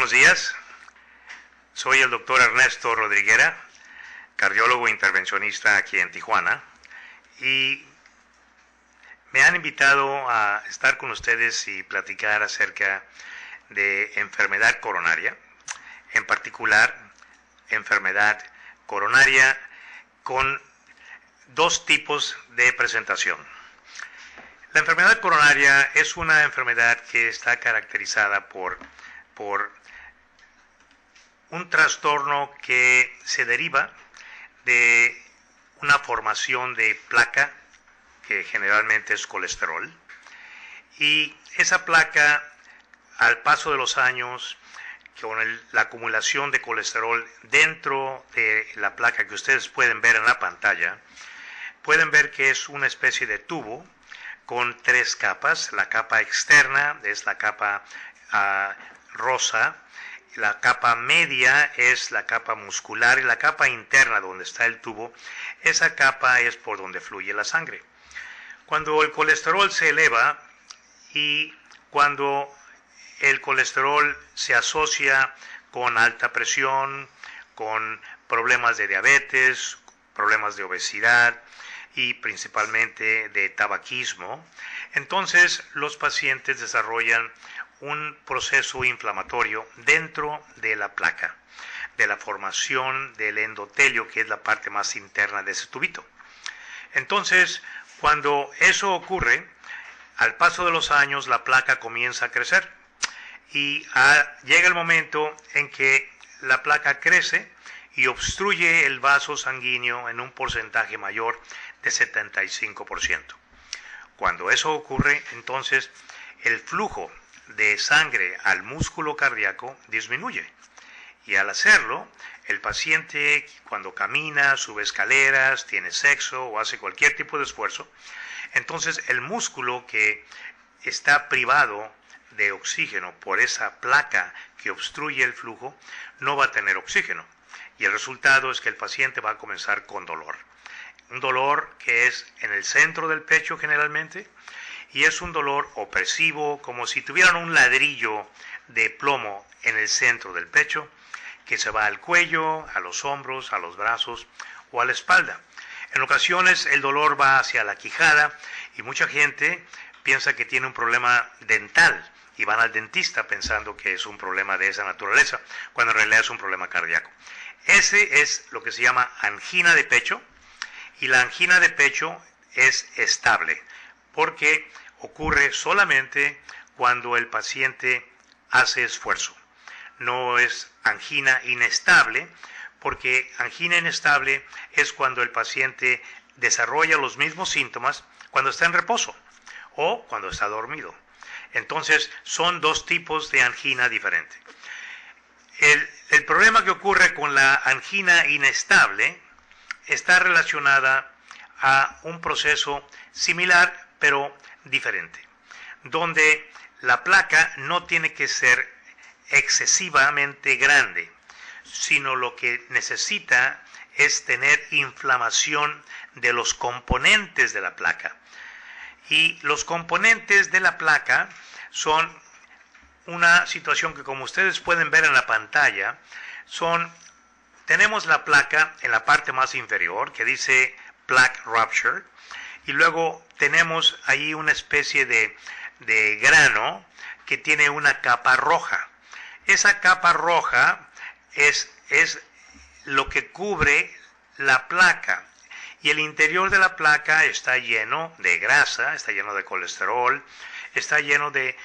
buenos días. Soy el doctor Ernesto Rodriguera, cardiólogo intervencionista aquí en Tijuana, y me han invitado a estar con ustedes y platicar acerca de enfermedad coronaria, en particular enfermedad coronaria con dos tipos de presentación. La enfermedad coronaria es una enfermedad que está caracterizada por un trastorno que se deriva de una formación de placa, que generalmente es colesterol, y esa placa, al paso de los años, con la acumulación de colesterol dentro de la placa que ustedes pueden ver en la pantalla, pueden ver que es una especie de tubo con tres capas. La capa externa es la capa rosa, la capa media es la capa muscular y la capa interna donde está el tubo, esa capa es por donde fluye la sangre. Cuando el colesterol se eleva y cuando el colesterol se asocia con alta presión, con problemas de diabetes, problemas de obesidad y principalmente de tabaquismo, entonces los pacientes desarrollan un proceso inflamatorio dentro de la placa, de la formación del endotelio, que es la parte más interna de ese tubito. Entonces, cuando eso ocurre, al paso de los años la placa comienza a crecer y llega el momento en que la placa crece y obstruye el vaso sanguíneo en un porcentaje mayor de 75%. Cuando eso ocurre, entonces el flujo de sangre al músculo cardíaco disminuye. Y al hacerlo, el paciente, cuando camina, sube escaleras, tiene sexo o hace cualquier tipo de esfuerzo, entonces el músculo que está privado de oxígeno por esa placa que obstruye el flujo, no va a tener oxígeno. Y el resultado es que el paciente va a comenzar con dolor. Un dolor que es en el centro del pecho generalmente, y es un dolor opresivo, como si tuvieran un ladrillo de plomo en el centro del pecho, que se va al cuello, a los hombros, a los brazos o a la espalda. En ocasiones el dolor va hacia la quijada y mucha gente piensa que tiene un problema dental y van al dentista pensando que es un problema de esa naturaleza, cuando en realidad es un problema cardíaco. Ese es lo que se llama angina de pecho, y la angina de pecho es estable, porque ocurre solamente cuando el paciente hace esfuerzo. No es angina inestable, porque angina inestable es cuando el paciente desarrolla los mismos síntomas cuando está en reposo o cuando está dormido. Entonces son dos tipos de angina diferentes. El problema que ocurre con la angina inestable está relacionada a un proceso similar pero diferente, donde la placa no tiene que ser excesivamente grande, sino lo que necesita es tener inflamación de los componentes de la placa. Y los componentes de la placa son una situación que, como ustedes pueden ver en la pantalla, tenemos la placa en la parte más inferior que dice plaque rupture, y luego tenemos ahí una especie de grano que tiene una capa roja. Esa capa roja es lo que cubre la placa, y el interior de la placa está lleno de grasa, está lleno de colesterol, está lleno de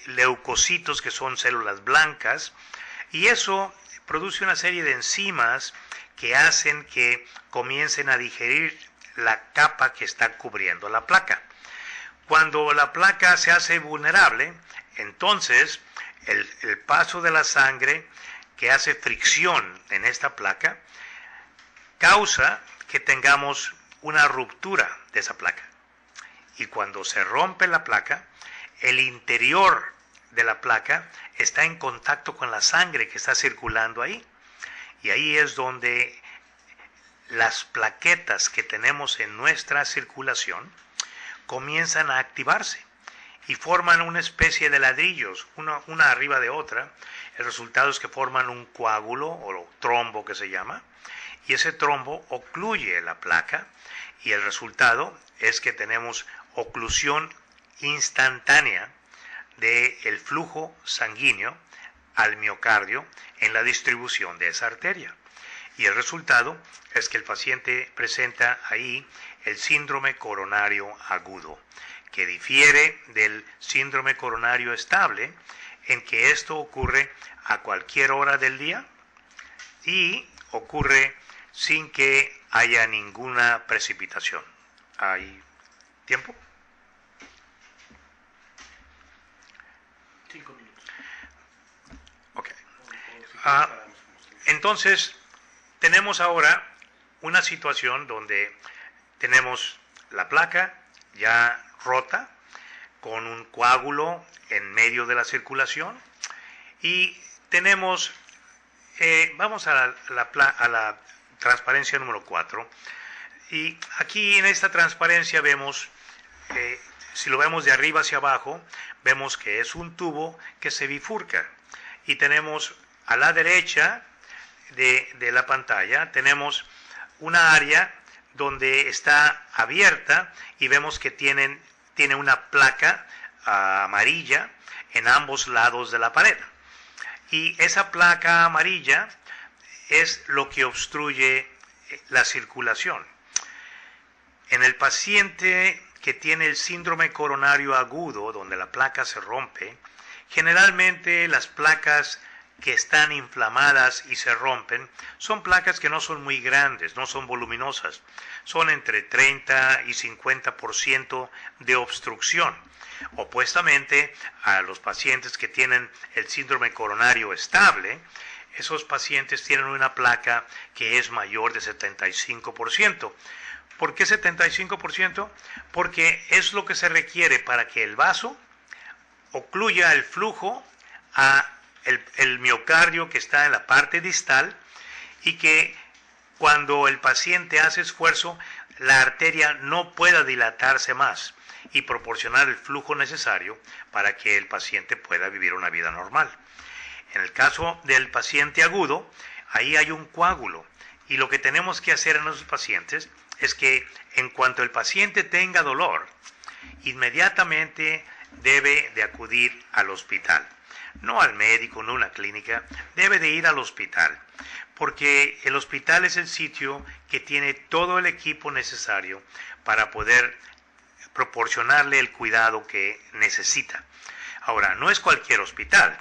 leucocitos, que son células blancas, y eso produce una serie de enzimas que hacen que comiencen a digerir la capa que está cubriendo la placa. Cuando la placa se hace vulnerable, entonces el paso de la sangre, que hace fricción en esta placa, causa que tengamos una ruptura de esa placa. Y cuando se rompe la placa, el interior de la placa está en contacto con la sangre que está circulando ahí. Y ahí es donde las plaquetas que tenemos en nuestra circulación comienzan a activarse. y forman una especie de ladrillos, una arriba de otra. El resultado es que forman un coágulo o trombo que se llama, y ese trombo ocluye la placa, y el resultado es que tenemos oclusión instantánea del flujo sanguíneo al miocardio en la distribución de esa arteria. Y el resultado es que el paciente presenta ahí el síndrome coronario agudo, que difiere del síndrome coronario estable, en que esto ocurre a cualquier hora del día y ocurre sin que haya ninguna precipitación. ¿Hay tiempo? 5 minutos. Ok. Entonces, tenemos ahora una situación donde tenemos la placa ya rota, con un coágulo en medio de la circulación, y tenemos, vamos a la transparencia número 4, y aquí en esta transparencia vemos, si lo vemos de arriba hacia abajo, vemos que es un tubo que se bifurca, y tenemos a la derecha de la pantalla, tenemos una área donde está abierta y vemos que tiene una placa amarilla en ambos lados de la pared. Y esa placa amarilla es lo que obstruye la circulación. En el paciente que tiene el síndrome coronario agudo, donde la placa se rompe, generalmente las placas que están inflamadas y se rompen son placas que no son muy grandes, no son voluminosas, son entre 30 y 50% de obstrucción. Opuestamente a los pacientes que tienen el síndrome coronario estable, esos pacientes tienen una placa que es mayor de 75%. ¿Por qué 75%? Porque es lo que se requiere para que el vaso ocluya el flujo a el miocardio que está en la parte distal, y que cuando el paciente hace esfuerzo, la arteria no pueda dilatarse más y proporcionar el flujo necesario para que el paciente pueda vivir una vida normal. En el caso del paciente agudo, ahí hay un coágulo, y lo que tenemos que hacer en los pacientes es que en cuanto el paciente tenga dolor, inmediatamente debe de acudir al hospital. No al médico, no a una clínica, debe de ir al hospital, porque el hospital es el sitio que tiene todo el equipo necesario para poder proporcionarle el cuidado que necesita. Ahora, no es cualquier hospital,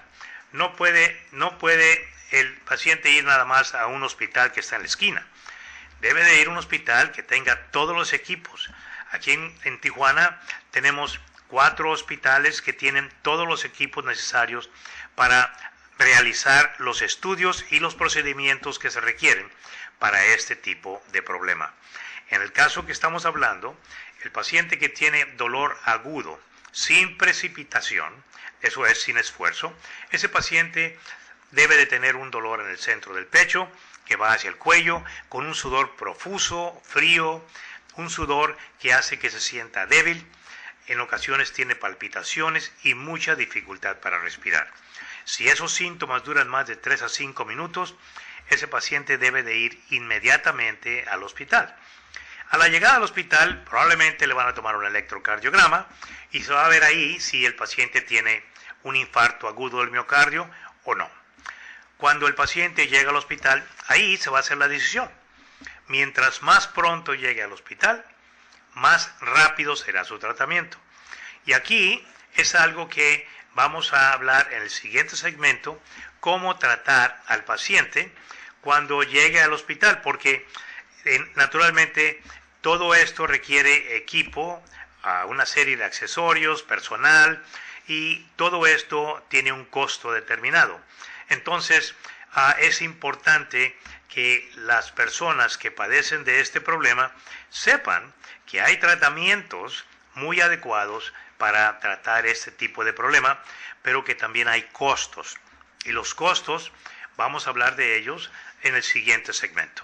no puede el paciente ir nada más a un hospital que está en la esquina, debe de ir a un hospital que tenga todos los equipos. Aquí en Tijuana tenemos 4 hospitales que tienen todos los equipos necesarios para realizar los estudios y los procedimientos que se requieren para este tipo de problema. En el caso que estamos hablando, el paciente que tiene dolor agudo, sin precipitación, eso es sin esfuerzo, ese paciente debe de tener un dolor en el centro del pecho, que va hacia el cuello, con un sudor profuso, frío, un sudor que hace que se sienta débil. En ocasiones tiene palpitaciones y mucha dificultad para respirar. Si esos síntomas duran más de 3 a 5 minutos, ese paciente debe de ir inmediatamente al hospital. A la llegada al hospital, probablemente le van a tomar un electrocardiograma y se va a ver ahí si el paciente tiene un infarto agudo del miocardio o no. Cuando el paciente llega al hospital, ahí se va a hacer la decisión. Mientras más pronto llegue al hospital, más rápido será su tratamiento. Y aquí es algo que vamos a hablar en el siguiente segmento, cómo tratar al paciente cuando llegue al hospital, porque naturalmente todo esto requiere equipo, una serie de accesorios, personal, y todo esto tiene un costo determinado. Entonces, es importante que las personas que padecen de este problema sepan que hay tratamientos muy adecuados para tratar este tipo de problema, pero que también hay costos. Y los costos, vamos a hablar de ellos en el siguiente segmento.